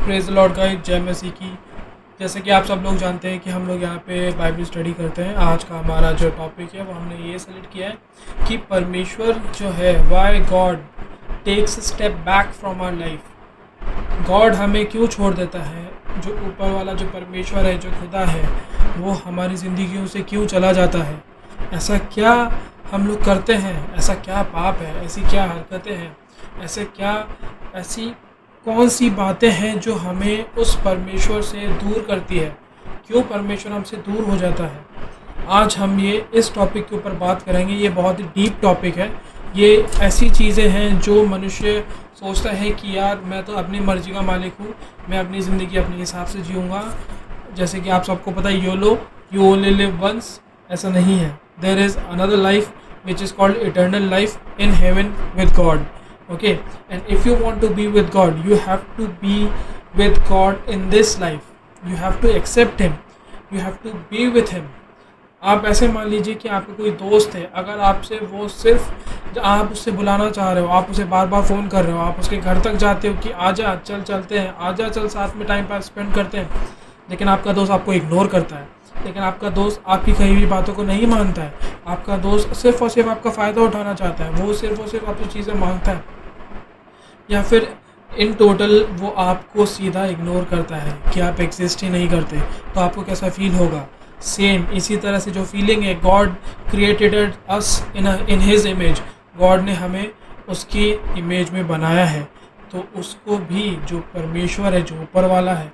Praise the Lord guys, जय मसीह की। जैसे कि आप सब लोग जानते हैं कि हम लोग यहाँ पे बाइबल स्टडी करते हैं। आज का हमारा जो टॉपिक है वो हमने ये सेलेक्ट किया है कि परमेश्वर जो है, why God takes step back from our life. God हमें क्यों छोड़ देता है, जो ऊपर वाला जो परमेश्वर है, जो खुदा है, वो हमारी ज़िंदगियों से क्यों चला जाता है। ऐसा क्या हम लोग करते हैं, ऐसा क्या पाप है, ऐसी क्या हरकतें हैं, ऐसी कौन सी बातें हैं जो हमें उस परमेश्वर से दूर करती है, क्यों परमेश्वर हमसे दूर हो जाता है। आज हम ये इस टॉपिक के ऊपर बात करेंगे। ये बहुत ही डीप टॉपिक है। ये ऐसी चीज़ें हैं जो मनुष्य सोचता है कि यार मैं तो अपनी मर्ज़ी का मालिक हूँ, मैं अपनी ज़िंदगी अपने हिसाब से जीऊँगा। जैसे कि आप सबको पता है, YOLO you only live once, ऐसा नहीं है। There is another life which is called eternal life in heaven with God. Okay, and if you want to be with God, you have to be with God in this life. You have to accept him, you have to be with him. आप ऐसे मान लीजिए कि आपका कोई दोस्त है, अगर आपसे वो सिर्फ आप उससे बुलाना चाह रहे हो, आप उसे बार बार फ़ोन कर रहे हो, आप उसके घर तक जाते हो कि आजा चल चलते हैं, आजा चल साथ में टाइम पास स्पेंड करते हैं, लेकिन आपका दोस्त आपको इग्नोर करता है, लेकिन आपका दोस्त आपकी कही हुई बातों को नहीं मानता है, आपका दोस्त सिर्फ़ और सिर्फ आपका फ़ायदा उठाना चाहता है, वो सिर्फ़ और सिर्फ आपकी चीज़ें मांगता है, या फिर इन टोटल वो आपको सीधा इग्नोर करता है कि आप एग्जिस्ट ही नहीं करते, तो आपको कैसा फील होगा। सेम इसी तरह से जो फीलिंग है, God created us in his image, God ने हमें उसकी इमेज में बनाया है, तो उसको भी, जो परमेश्वर है, जो ऊपर वाला है,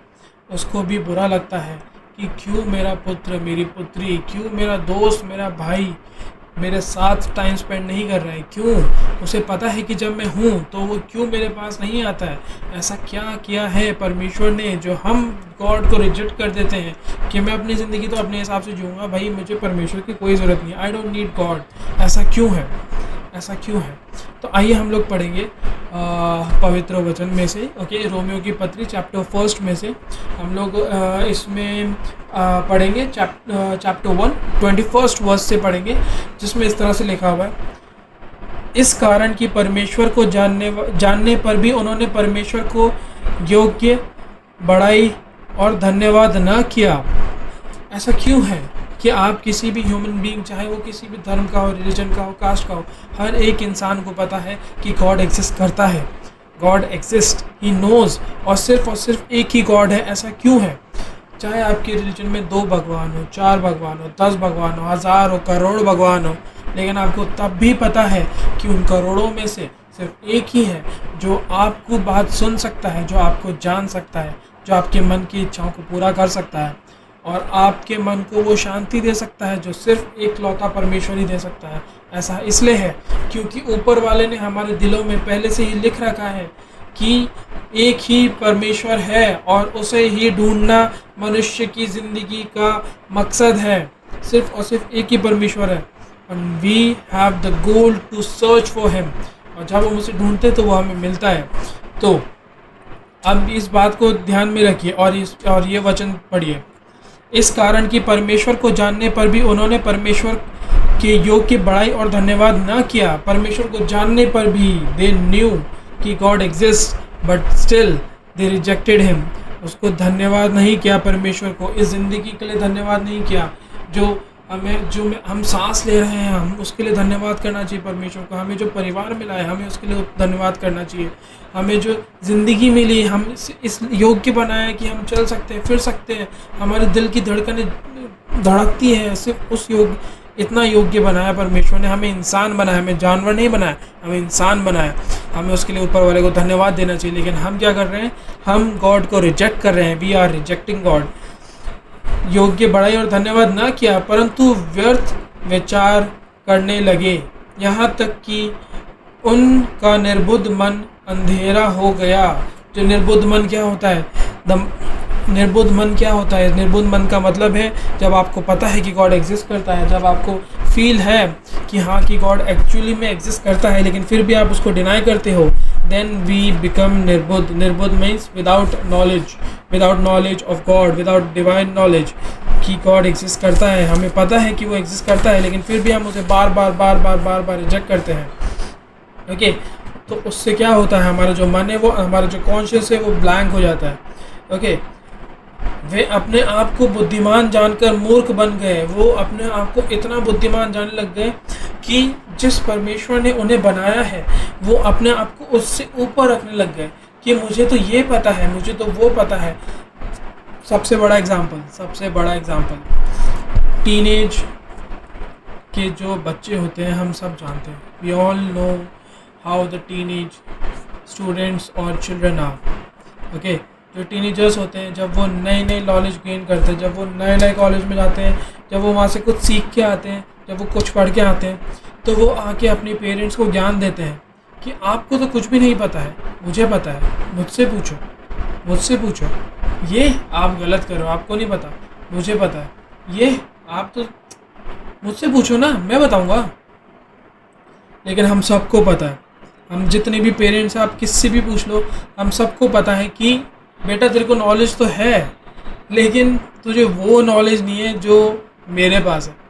उसको भी बुरा लगता है कि क्यों मेरा पुत्र, मेरी पुत्री, क्यों मेरा दोस्त, मेरा भाई मेरे साथ टाइम स्पेंड नहीं कर रहा है, क्यों उसे पता है कि जब मैं हूँ तो वो क्यों मेरे पास नहीं आता है। ऐसा क्या किया है परमेश्वर ने जो हम गॉड को रिजेक्ट कर देते हैं कि मैं अपनी ज़िंदगी तो अपने हिसाब से जीऊँगा, भाई मुझे परमेश्वर की कोई ज़रूरत नहीं, आई डोंट नीड गॉड। ऐसा क्यों है, ऐसा क्यों है। तो आइए हम लोग पढ़ेंगे पवित्र वचन में से। ओके, रोमियो की पत्री चैप्टर 1 में से हम लोग इसमें पढ़ेंगे चैप्टर 1 21 वर्स से पढ़ेंगे, जिसमें इस तरह से लिखा हुआ है, इस कारण कि परमेश्वर को जानने पर भी उन्होंने परमेश्वर को योग्य, बड़ाई और धन्यवाद न किया। ऐसा क्यों है कि आप किसी भी ह्यूमन बीइंग, चाहे वो किसी भी धर्म का हो, रिलीजन का हो, कास्ट का हो, हर एक इंसान को पता है कि गॉड एग्जिस्ट करता है, गॉड एग्जिस्ट, ही नोज़, और सिर्फ एक ही गॉड है। ऐसा क्यों है। चाहे आपके रिलीजन में 2 भगवान हो, 4 भगवान हो, 10 भगवान हो, 1000 हो, करोड़ भगवान हो, लेकिन आपको तब भी पता है कि उन करोड़ों में से सिर्फ एक ही है जो आपको बात सुन सकता है, जो आपको जान सकता है, जो आपके मन की इच्छाओं को पूरा कर सकता है और आपके मन को वो शांति दे सकता है जो सिर्फ एक लौता परमेश्वर ही दे सकता है। ऐसा इसलिए है क्योंकि ऊपर वाले ने हमारे दिलों में पहले से ही लिख रखा है कि एक ही परमेश्वर है और उसे ही ढूंढना मनुष्य की ज़िंदगी का मकसद है। सिर्फ और सिर्फ एक ही परमेश्वर है, and we have the goal to search for him, और जब हम उसे ढूंढते तो वो हमें मिलता है। तो अब इस बात को ध्यान में रखिए और ये वचन पढ़िए, इस कारण कि परमेश्वर को जानने पर भी उन्होंने परमेश्वर के योग की बड़ाई और धन्यवाद न किया। परमेश्वर को जानने पर भी दे न्यू कि God exist, but still they rejected him. उसको धन्यवाद नहीं किया, परमेश्वर को इस ज़िंदगी के लिए धन्यवाद नहीं किया। जो हम सांस ले रहे हैं, हम उसके लिए धन्यवाद करना चाहिए परमेश्वर को। हमें जो परिवार मिला है, हमें उसके लिए धन्यवाद करना चाहिए। हमें जो ज़िंदगी मिली, हम इस योग्य बनाया है कि हम चल सकते हैं, फिर सकते हैं, हमारे दिल की धड़कनें धड़कती हैं, सिर्फ उस इतना योग्य बनाया परमेश्वर ने। हमें इंसान बनाया, हमें जानवर नहीं बनाया, हमें इंसान बनाया। हमें उसके लिए ऊपर वाले को धन्यवाद देना चाहिए। लेकिन हम क्या कर रहे हैं, हम गॉड को रिजेक्ट कर रहे हैं। We are rejecting God. योग्य, बड़ाई और धन्यवाद न किया, परंतु व्यर्थ विचार करने लगे, यहाँ तक कि उनका निर्बुद्ध मन अंधेरा हो गया। जो निर्बुद्ध मन क्या होता है, निर्बुद्ध मन क्या होता है। निर्बुद्ध मन का मतलब है जब आपको पता है कि गॉड एग्जिस्ट करता है, जब आपको फील है कि हाँ कि गॉड एक्चुअली में एग्जिस्ट करता है, लेकिन फिर भी आप उसको डिनाई करते हो, देन वी बिकम निर्बुद्ध। निर्बुद्ध means without knowledge of God, without divine knowledge कि गॉड एग्जिस्ट करता है। हमें पता है कि वो एग्जिस्ट करता है, लेकिन फिर भी हम उसे बार बार रिजेक्ट करते हैं। ओके, तो उससे क्या होता है, हमारा जो मन है, वो हमारा जो कॉन्शियस है वो ब्लैंक हो जाता है। ओके, वे अपने आप को बुद्धिमान जानकर मूर्ख बन गए। वो अपने आप को इतना बुद्धिमान जानने लग गए कि जिस परमेश्वर ने उन्हें बनाया है वो अपने आप को उससे ऊपर रखने लग गए कि मुझे तो ये पता है, मुझे तो वो पता है। सबसे बड़ा एग्जाम्पल टीनेज के जो बच्चे होते हैं, हम सब जानते हैं, we all know how the teenage students और चिल्ड्रन आर। ओके, जो टीनेजर्स होते हैं, जब वो नई नॉलेज गेन करते हैं, जब वो नए कॉलेज में जाते हैं, जब वो वहाँ से कुछ सीख के आते हैं, जब वो कुछ पढ़ के आते हैं, तो वो आके अपने पेरेंट्स को ज्ञान देते हैं कि आपको तो कुछ भी नहीं पता है, मुझे पता है, मुझसे पूछो। ये आप गलत करो, आपको नहीं पता, मुझे पता है। ये आप तो मुझसे पूछो ना, मैं बताऊंगा। लेकिन हम सबको पता है, हम जितने भी पेरेंट्स हैं, आप किससे भी पूछ लो, हम सबको पता है कि बेटा तेरे को नॉलेज तो है, लेकिन तुझे वो नॉलेज नहीं है जो मेरे पास है।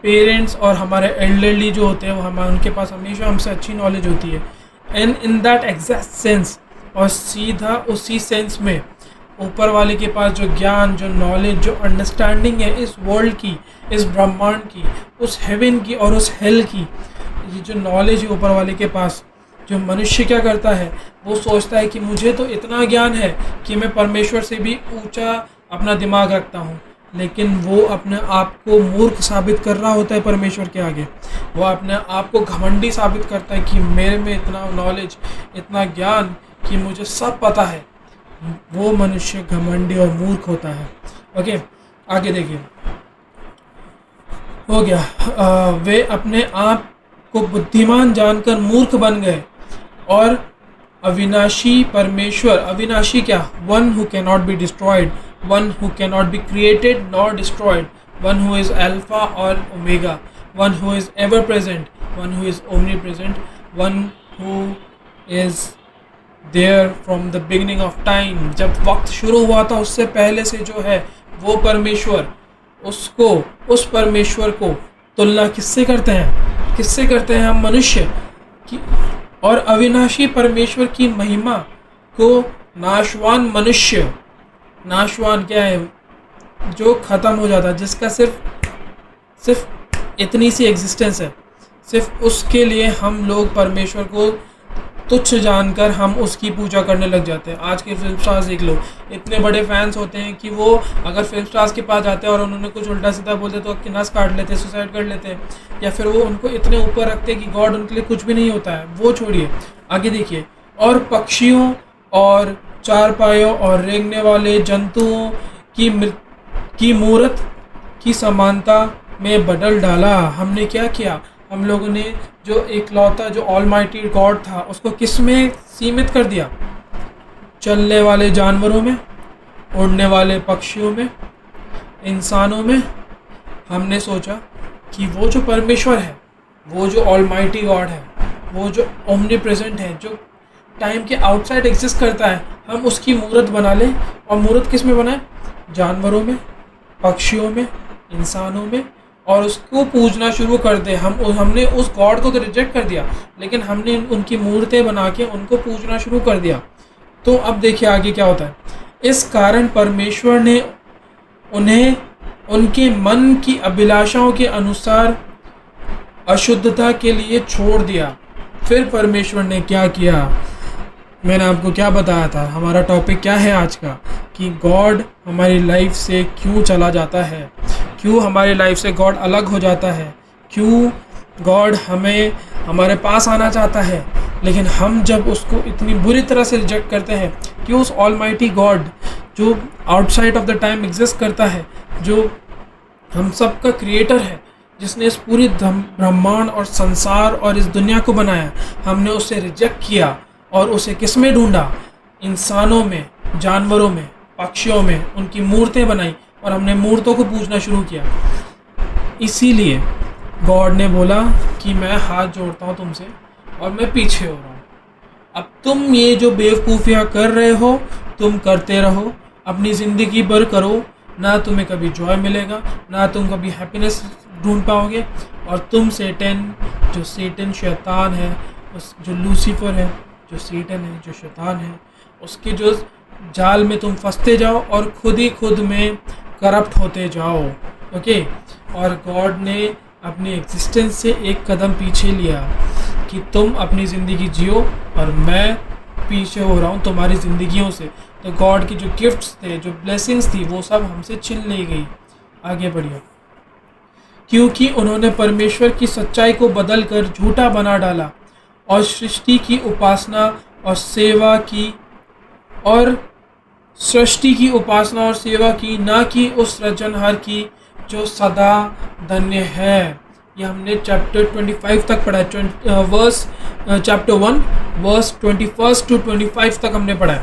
पेरेंट्स और हमारे एल्डरली जो होते हैं, वो उनके पास हमेशा हमसे अच्छी नॉलेज होती है। And in that exact sense, और सीधा उसी सेंस में ऊपर वाले के पास जो ज्ञान, जो नॉलेज, जो अंडरस्टैंडिंग है इस वर्ल्ड की, इस ब्रह्मांड की, उस हेवन की और उस हेल की, ये जो नॉलेज है ऊपर वाले के पास, जो मनुष्य क्या करता है, वो सोचता है कि मुझे तो इतना ज्ञान है कि मैं परमेश्वर से भी ऊंचा अपना दिमाग रखता हूँ। लेकिन वो अपने आप को मूर्ख साबित कर रहा होता है परमेश्वर के आगे। वो अपने आप को घमंडी साबित करता है कि मेरे में इतना नॉलेज, इतना ज्ञान कि मुझे सब पता है। वो मनुष्य घमंडी और मूर्ख होता है। ओके, आगे देखिए, हो गया। वे अपने आप को बुद्धिमान जानकर मूर्ख बन गए और अविनाशी परमेश्वर, अविनाशी क्या? One who can not be destroyed, one who can not be created nor destroyed, one who is alpha और omega, one who is ever present, one who is omnipresent, one who is there from the beginning of time. जब वक्त शुरू हुआ था उससे पहले से जो है वो परमेश्वर, उसको, उस परमेश्वर को तुलना किससे करते हैं? किससे करते हैं? हम मनुष्य की। और अविनाशी परमेश्वर की महिमा को नाशवान मनुष्य, नाशवान क्या है? जो ख़त्म हो जाता है, जिसका सिर्फ इतनी सी एग्जिस्टेंस है, सिर्फ उसके लिए हम लोग परमेश्वर को तुच्छ जानकर हम उसकी पूजा करने लग जाते हैं। आज के फिल्म स्टार्स देख लो, इतने बड़े फैंस होते हैं कि वो अगर फिल्म स्टार्स के पास जाते हैं और उन्होंने कुछ उल्टा सीधा बोलते तो नस काट लेते, सुसाइड कर लेते हैं, या फिर वो उनको इतने ऊपर रखते हैं कि गॉड उनके लिए कुछ भी नहीं होता है। वो छोड़िए, आगे देखिए। और पक्षियों और चारपायों और रेंगने वाले जंतुओं की मूरत की समानता में बदल डाला। हमने क्या किया? हम लोगों ने जो एकलौता, जो ऑलमाइटी गॉड था, उसको किस में सीमित कर दिया? चलने वाले जानवरों में, उड़ने वाले पक्षियों में, इंसानों में। हमने सोचा कि वो जो परमेश्वर है, वो जो ऑलमाइटी गॉड है, वो जो ओमनी प्रेजेंट है, जो टाइम के आउटसाइड एग्जिस्ट करता है, हम उसकी मूरत बना लें। और मूरत किस में बनाए? जानवरों में, पक्षियों में, इंसानों में, और उसको पूजना शुरू कर दे। हमने उस गॉड को तो रिजेक्ट कर दिया, लेकिन हमने उनकी मूर्तें बना के उनको पूजना शुरू कर दिया। तो अब देखिए आगे क्या होता है। इस कारण परमेश्वर ने उन्हें उनके मन की अभिलाषाओं के अनुसार अशुद्धता के लिए छोड़ दिया। फिर परमेश्वर ने क्या किया? मैंने आपको क्या बताया था? हमारा टॉपिक क्या है आज का? कि गॉड हमारी लाइफ से क्यों चला जाता है, क्यों हमारी लाइफ से गॉड अलग हो जाता है, क्यों गॉड हमें हमारे पास आना चाहता है, लेकिन हम जब उसको इतनी बुरी तरह से रिजेक्ट करते हैं, क्यों उस ऑलमाइटी गॉड जो outside of the time exist करता है, जो हम सब का क्रिएटर है, जिसने इस पूरी ब्रह्मांड और संसार और इस दुनिया को बनाया, हमने उसे रिजेक्ट किया और उसे किस में ढूंढा? इंसानों में, जानवरों में, पक्षियों में, उनकी मूर्तें बनाई और हमने मूर्तों को पूजना शुरू किया। इसीलिए गॉड ने बोला कि मैं हाथ जोड़ता हूँ तुमसे और मैं पीछे हो रहा हूँ। अब तुम ये जो बेवकूफ़ियाँ कर रहे हो, तुम करते रहो, अपनी ज़िंदगी भर करो, ना तुम्हें कभी जॉय मिलेगा, ना तुम कभी हैप्पीनेस ढूंढ पाओगे। और तुम सेटन शैतान है, उस जो लूसीफर है, जो सेटन है, जो शैतान है, उसके जो जाल में तुम फंसते जाओ और खुद ही खुद में करप्ट होते जाओ। ओके, और गॉड ने अपनी एग्जिस्टेंस से एक कदम पीछे लिया कि तुम अपनी ज़िंदगी जियो और मैं पीछे हो रहा हूँ तुम्हारी ज़िंदगियों से। तो गॉड की जो गिफ्ट्स थे, जो ब्लेसिंग्स थी, वो सब हमसे छीन ली गई। आगे बढ़िए। क्योंकि उन्होंने परमेश्वर की सच्चाई को बदल कर झूठा बना डाला और सृष्टि की उपासना और सेवा की और ना कि उस सृजनहार की जो सदा धन्य है। ये हमने चैप्टर 25 तक पढ़ा है। वर्स चैप्टर 1 वर्स 21 टू 25 तक हमने पढ़ा है।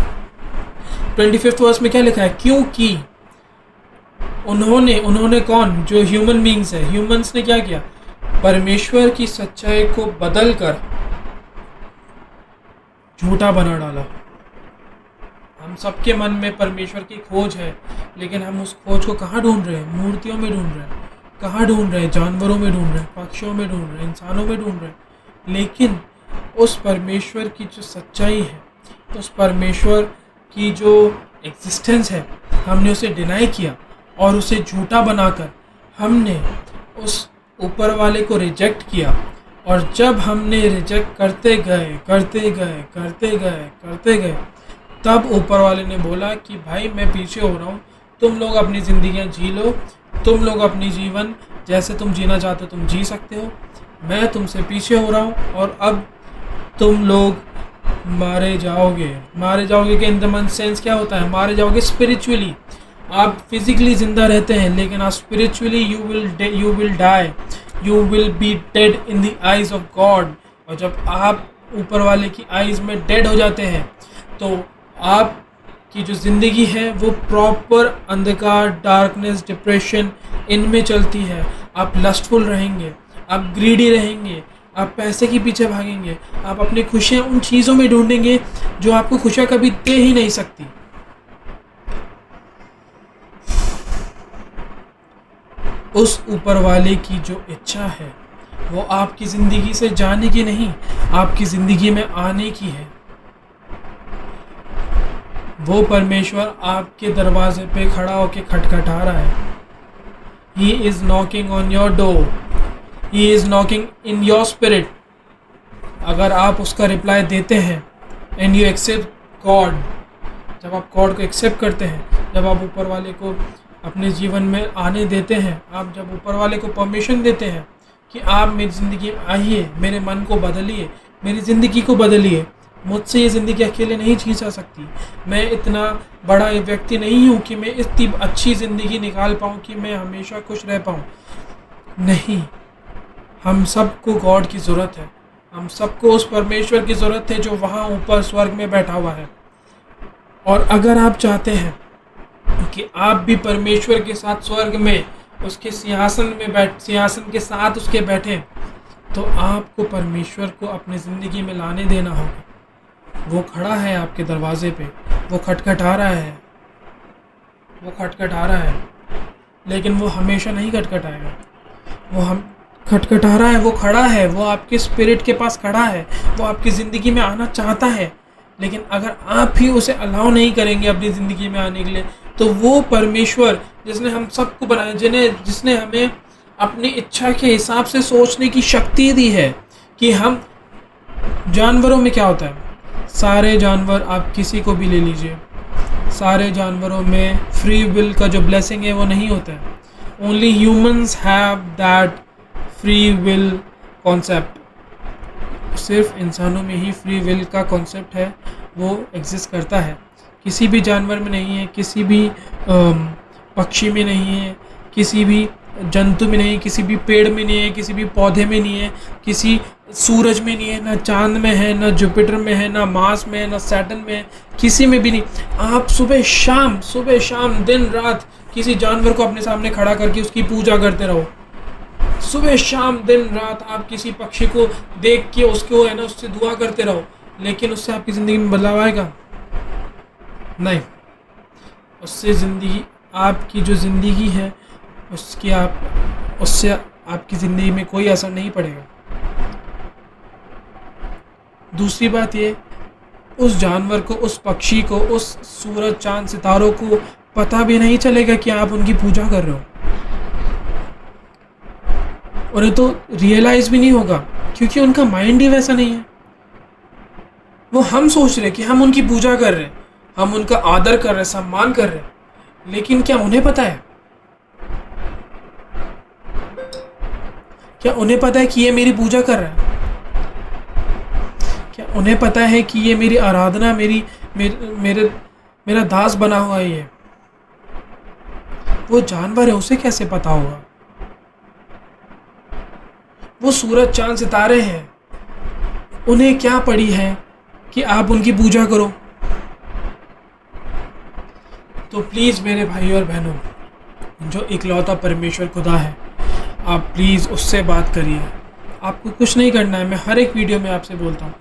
25th वर्स में क्या लिखा है? क्योंकि उन्होंने कौन? जो ह्यूमन बींग्स है, ह्यूमंस ने क्या किया? परमेश्वर की सच्चाई को बदल कर झूठा बना डाला। हम सबके मन में परमेश्वर की खोज है, लेकिन हम उस खोज को कहाँ ढूंढ रहे हैं? मूर्तियों में ढूंढ रहे हैं। कहाँ ढूंढ रहे हैं? जानवरों में ढूंढ रहे हैं, पक्षियों में ढूंढ रहे हैं, इंसानों में ढूंढ रहे हैं। लेकिन उस परमेश्वर की जो सच्चाई है, उस परमेश्वर की जो एग्जिस्टेंस है, हमने उसे डिनाई किया और उसे झूठा बनाकर हमने उस ऊपर वाले को रिजेक्ट किया। और जब हमने रिजेक्ट करते गए, तब ऊपर वाले ने बोला कि भाई मैं पीछे हो रहा हूँ, तुम लोग अपनी ज़िंदगियाँ जी लो, तुम लोग अपनी जीवन जैसे तुम जीना चाहते हो तुम जी सकते हो, मैं तुमसे पीछे हो रहा हूँ और अब तुम लोग मारे जाओगे कि इन द मन सेंस क्या होता है? मारे जाओगे स्पिरिचुअली। आप फिजिकली जिंदा रहते हैं, लेकिन आप spiritually you will die, you will be dead in the eyes of God. और जब आप ऊपर वाले की आईज में डेड हो जाते हैं, तो आपकी जो ज़िंदगी है वो प्रॉपर अंधकार, डार्कनेस, डिप्रेशन इनमें चलती है। आप लस्टफुल रहेंगे, आप ग्रीडी रहेंगे, आप पैसे के पीछे भागेंगे, आप अपनी खुशियाँ उन चीज़ों में ढूंढेंगे जो आपको खुशियाँ कभी दे ही नहीं सकती। उस ऊपर वाले की जो इच्छा है वो आपकी ज़िंदगी से जाने की नहीं, आपकी ज़िंदगी में आने की है। वो परमेश्वर आपके दरवाजे पे खड़ा होकर खटखटा रहा है। He is knocking on your door. He is knocking in your spirit. अगर आप उसका रिप्लाई देते हैं and you accept God, जब आप गॉड को एक्सेप्ट करते हैं, जब आप ऊपर वाले को अपने जीवन में आने देते हैं, आप जब ऊपर वाले को परमिशन देते हैं कि आप मेरी ज़िंदगी में आइए, मेरे मन को बदलिए, मेरी ज़िंदगी को बदलिए, मुझसे ये ज़िंदगी अकेले नहीं जी जा सकती, मैं इतना बड़ा व्यक्ति नहीं हूँ कि मैं इतनी अच्छी ज़िंदगी निकाल पाऊँ कि मैं हमेशा खुश रह पाऊँ। नहीं, हम सबको गॉड की ज़रूरत है, हम सबको उस परमेश्वर की ज़रूरत है जो वहाँ ऊपर स्वर्ग में बैठा हुआ है। और अगर आप चाहते हैं कि आप भी परमेश्वर के साथ स्वर्ग में उसके सिंहासन के साथ उसके बैठें, तो आपको परमेश्वर को अपनी ज़िंदगी में लाने देना होगा। वो खड़ा है आपके दरवाजे पे, वो खटखटा रहा है, लेकिन वो हमेशा नहीं खटखटाएगा। वो हम खटखटा रहा है, वो खड़ा है, वो आपके स्पिरिट के पास खड़ा है, वो आपकी ज़िंदगी में आना चाहता है। लेकिन अगर आप ही उसे अलाउ नहीं करेंगे अपनी ज़िंदगी में आने के लिए, तो वो परमेश्वर जिसने हम सबको बनाया, जिसने हमें अपनी इच्छा के हिसाब से सोचने की शक्ति दी है, कि हम जानवरों में क्या होता है, सारे जानवर आप किसी को भी ले लीजिए, सारे जानवरों में फ्री विल का जो ब्लेसिंग है वो नहीं होता है। Only humans have that free will concept. सिर्फ इंसानों में ही फ्री विल का कॉन्सेप्ट है, वो एग्जिस्ट करता है, किसी भी जानवर में नहीं है, किसी भी पक्षी में नहीं है, किसी भी जंतु में नहीं, किसी भी पेड़ में नहीं है, किसी भी पौधे में नहीं है, किसी सूरज में नहीं है, ना चांद में है, ना जुपिटर में है, ना मार्स में है, ना सैटर्न में है, किसी में भी नहीं। आप सुबह शाम दिन रात किसी जानवर को अपने सामने खड़ा करके उसकी पूजा करते रहो। सुबह शाम दिन रात आप किसी पक्षी को देख के उसको है ना उससे दुआ करते रहो, लेकिन उससे आपकी ज़िंदगी में बदलाव आएगा नहीं। उससे ज़िंदगी, आपकी जो ज़िंदगी है उससे आपकी ज़िंदगी में कोई असर नहीं पड़ेगा। दूसरी बात ये उस जानवर को, उस पक्षी को, उस सूरज चांद सितारों को पता भी नहीं चलेगा कि आप उनकी पूजा कर रहे हो। उन्हें तो रियलाइज़ भी नहीं होगा, क्योंकि उनका माइंड ही वैसा नहीं है। वो हम सोच रहे कि हम उनकी पूजा कर रहे हैं, हम उनका आदर कर रहे हैं, सम्मान कर रहे हैं, लेकिन क्या उन्हें पता है? क्या उन्हें पता है कि ये मेरी पूजा कर रहा है? क्या उन्हें पता है कि ये मेरी आराधना, मेरा दास बना हुआ है? ये वो जानवर है, उसे कैसे पता होगा? वो सूरज चांद सितारे हैं, उन्हें क्या पड़ी है कि आप उनकी पूजा करो? तो प्लीज़ मेरे भाई और बहनों, जो इकलौता परमेश्वर खुदा है, आप प्लीज़ उससे बात करिए। आपको कुछ नहीं करना है, मैं हर एक वीडियो में आपसे बोलता हूँ,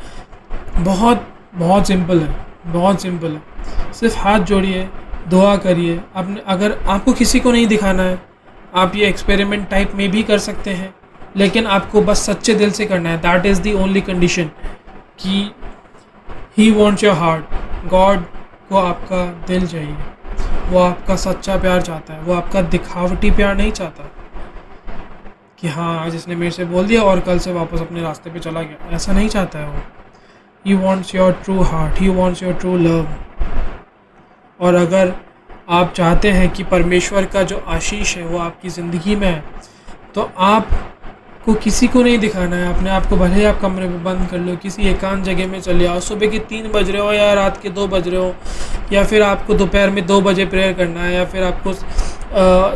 बहुत सिंपल है, बहुत सिंपल है। सिर्फ हाथ जोड़िए, दुआ करिए। अपने, अगर आपको किसी को नहीं दिखाना है, आप ये एक्सपेरिमेंट टाइप में भी कर सकते हैं, लेकिन आपको बस सच्चे दिल से करना है। That is the only condition कि he wants your heart. God को आपका दिल चाहिए, वो आपका सच्चा प्यार चाहता है, वो आपका दिखावटी प्यार नहीं चाहता कि हाँ आज इसने मेरे से बोल दिया और कल से वापस अपने रास्ते पे चला गया। ऐसा नहीं चाहता है वो। ही wants your true heart, he wants your true love. और अगर आप चाहते हैं कि परमेश्वर का जो आशीष है वो आपकी ज़िंदगी में है, तो आपको किसी को नहीं दिखाना है। अपने आप को भले ही आप कमरे में बंद कर लो, किसी एकांत जगह में चले आओ, सुबह के 3 बज रहे हो या रात के 2 बज रहे हो, या फिर आपको दोपहर में 2 बजे प्रेयर करना है, या फिर आपको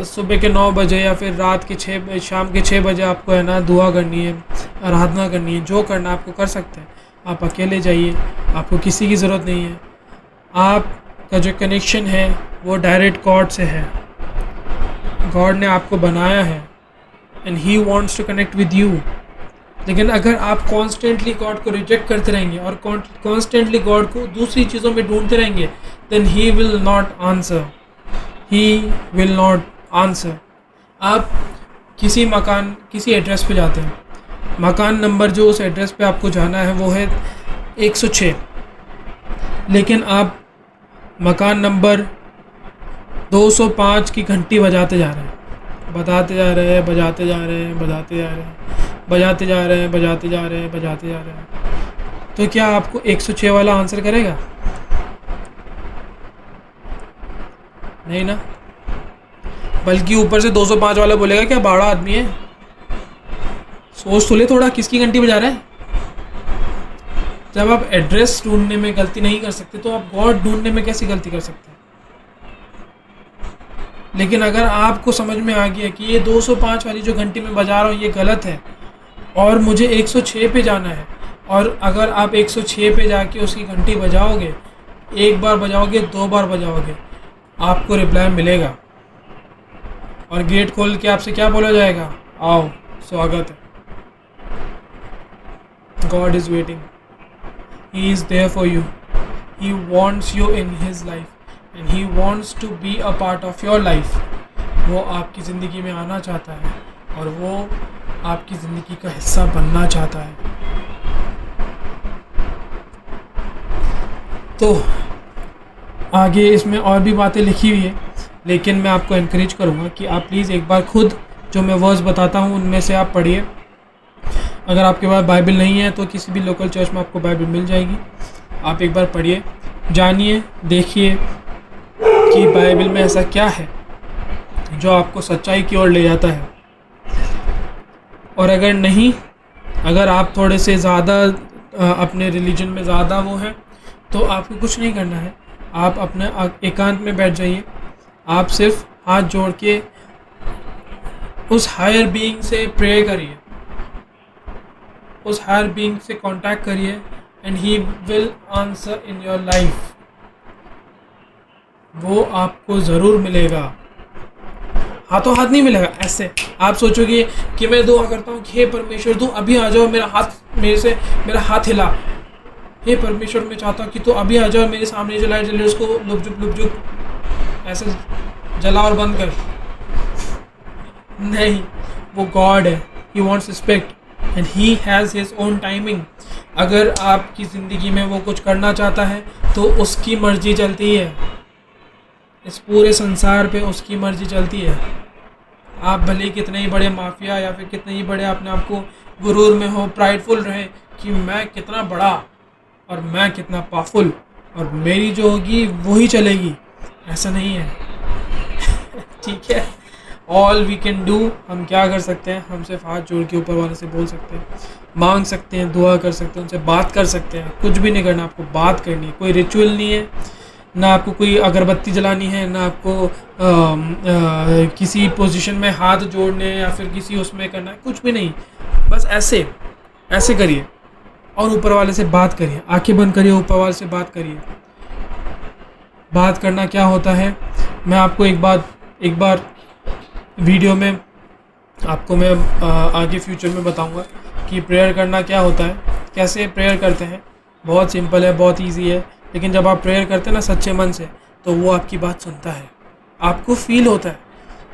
सुबह के 9 बजे या फिर रात के शाम के 6 बजे आपको है ना दुआ करनी है, आराधना करनी है। जो करना आपको कर सकते हैं। आप अकेले जाइए, आपको किसी की ज़रूरत नहीं है। आपका जो कनेक्शन है वो डायरेक्ट गॉड से है। गॉड ने आपको बनाया है and he wants to connect with you. लेकिन अगर आप कॉन्स्टेंटली गॉड को रिजेक्ट करते रहेंगे और कॉन्स्टेंटली गॉड को दूसरी चीज़ों में ढूंढते रहेंगे, then he will not answer, he will not answer. आप किसी एड्रेस पे जाते हैं, मकान नंबर जो उस एड्रेस पे आपको जाना है वो है 106, लेकिन आप मकान नंबर 205 की घंटी बजाते जा रहे हैं, बजाते जा रहे हैं, बजाते जा रहे हैं, बजाते जा रहे हैं, बजाते जा रहे हैं, बजाते जा रहे हैं, बजाते जा रहे हैं। तो क्या आपको 106 वाला आंसर करेगा? नहीं ना। बल्कि ऊपर से 205 वाला बोलेगा क्या बाड़ा आदमी है, सोच तो ले थोड़ा, किसकी घंटी बजा रहा है। जब आप एड्रेस ढूंढने में गलती नहीं कर सकते तो आप गॉड ढूंढने में कैसी गलती कर सकते हैं? लेकिन अगर आपको समझ में आ गया कि ये 205 वाली जो घंटी में बजा रहा हूँ ये गलत है और मुझे 106 पे जाना है, और अगर आप 106 पे जाके उसकी घंटी बजाओगे, एक बार बजाओगे, 2 बार बजाओगे, आपको रिप्लाई मिलेगा और गेट खोल के आपसे क्या बोला जाएगा? आओ, स्वागत है। God is waiting. He is there for you. He wants you in his life and he wants to be a part of your life. वो आपकी ज़िंदगी में आना चाहता है और वो आपकी ज़िंदगी का हिस्सा बनना चाहता है। तो आगे इसमें और भी बातें लिखी हुई है, लेकिन मैं आपको एनकरेज करूँगा कि आप प्लीज़ एक बार खुद जो मैं वर्स बताता हूँ उनमें से आप पढ़िए। अगर आपके पास बाइबल नहीं है तो किसी भी लोकल चर्च में आपको बाइबल मिल जाएगी। आप एक बार पढ़िए, जानिए, देखिए कि बाइबल में ऐसा क्या है जो आपको सच्चाई की ओर ले जाता है। और अगर नहीं, अगर आप थोड़े से ज़्यादा अपने रिलीजन में ज़्यादा वो हैं, तो आपको कुछ नहीं करना है। आप अपने एकांत में बैठ जाइए, आप सिर्फ हाथ जोड़ के उस हायर बीइंग से प्रे करिए, उस हायर बीइंग से कांटेक्ट करिए and he will answer in your life. वो आपको ज़रूर मिलेगा, हाथों हाथ नहीं मिलेगा। ऐसे आप सोचोगे कि मैं दुआ करता हूँ कि हे परमेश्वर तू अभी आ जाओ, मेरा हाथ हिला, हे परमेश्वर मैं चाहता हूँ कि तू अभी आ जाओ, मेरे सामने जो लाइट जल रही है उसको लुक ऐसे जला और बंद कर। नहीं, वो गॉड है, he wants respect and he has his own timing अगर आपकी ज़िंदगी में वो कुछ करना चाहता है तो उसकी मर्ज़ी चलती है, इस पूरे संसार पे उसकी मर्ज़ी चलती है। आप भले ही कितने ही बड़े माफिया या फिर कितने ही बड़े अपने आप को गुरूर में हो, प्राइडफुल रहे कि मैं कितना बड़ा और मैं कितना पावरफुल और मेरी जो होगी वही चलेगी, ऐसा नहीं है। ठीक है, ऑल वी कैन डू, हम क्या कर सकते हैं, हम सिर्फ हाथ जोड़ के ऊपर वाले से बोल सकते हैं, मांग सकते हैं, दुआ कर सकते हैं, उनसे बात कर सकते हैं। कुछ भी नहीं करना, आपको बात करनी है। कोई रिचुअल नहीं है, ना आपको कोई अगरबत्ती जलानी है, ना आपको किसी पोजीशन में हाथ जोड़ने या फिर किसी उसमें करना है, कुछ भी नहीं। बस ऐसे ऐसे करिए और ऊपर वाले से बात करिए, आंखें बंद करिए, ऊपर वाले से बात करिए। बात करना क्या होता है, मैं आपको एक बार वीडियो में आपको मैं आगे फ्यूचर में बताऊंगा कि प्रेयर करना क्या होता है, कैसे प्रेयर करते हैं। बहुत सिंपल है, बहुत इजी है, लेकिन जब आप प्रेयर करते हैं ना सच्चे मन से, तो वो आपकी बात सुनता है। आपको फील होता है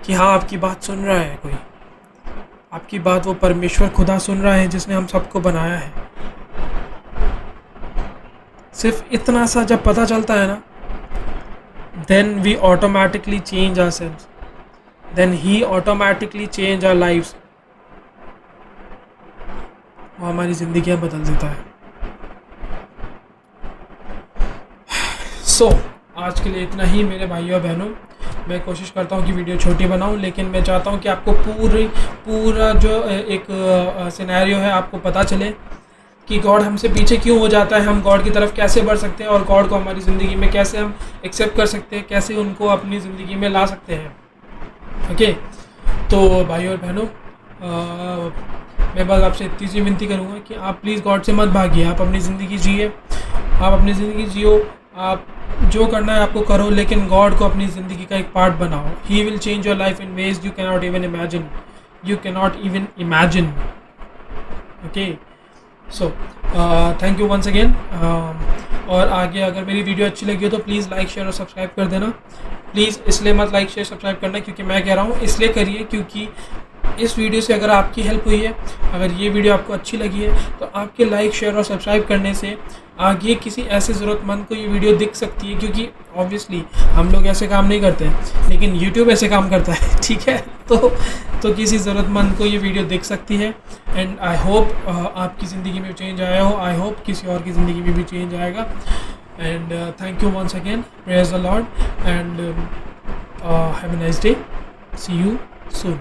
कि हाँ आपकी बात सुन रहा है कोई, आपकी बात वो परमेश्वर खुदा सुन रहा है जिसने हम सबको बनाया है। सिर्फ इतना सा जब पता चलता है ना, then we automatically change ourselves, then he automatically change our lives, वो हमारी ज़िंदगियाँ बदल देता है। आज के लिए इतना ही मेरे भाइयों और बहनों। मैं कोशिश करता हूँ कि वीडियो छोटी बनाऊँ, लेकिन मैं चाहता हूँ कि आपको पूरा जो एक सिनेरियो है आपको पता चले कि गॉड हमसे पीछे क्यों हो जाता है, हम गॉड की तरफ कैसे बढ़ सकते हैं और गॉड को हमारी ज़िंदगी में कैसे हम एक्सेप्ट कर सकते हैं, कैसे उनको अपनी ज़िंदगी में ला सकते हैं। ओके, तो भाइयों और बहनों, मैं बस आपसे इतनी सी विनती करूँगा कि आप प्लीज़ गॉड से मत भागिए, आप अपनी ज़िंदगी जिए, आप अपनी ज़िंदगी जियो, आप जो करना है आपको करो, लेकिन गॉड को अपनी ज़िंदगी का एक पार्ट बनाओ। He will change your life in ways you cannot even imagine. Okay, so thank you once again. और आगे अगर मेरी वीडियो अच्छी लगी हो तो प्लीज़ लाइक शेयर और सब्सक्राइब कर देना। प्लीज़ इसलिए मत लाइक शेयर सब्सक्राइब करना क्योंकि मैं कह रहा हूँ, इसलिए करिए क्योंकि इस वीडियो से अगर आपकी हेल्प हुई है, अगर ये वीडियो आपको अच्छी लगी है, तो आपके लाइक शेयर और सब्सक्राइब करने से आगे किसी ऐसे ज़रूरतमंद को ये वीडियो दिख सकती है। क्योंकि ऑब्वियसली हम लोग ऐसे काम नहीं करते हैं, लेकिन यूट्यूब ऐसे काम करता है। ठीक है, तो किसी ज़रूरतमंद को ये वीडियो दिख सकती है। एंड आई होप आपकी ज़िंदगी में चेंज आया हो, आई होप किसी और की ज़िंदगी में भी चेंज आएगा। And thank you once again, praise the Lord and have a nice day, see you soon.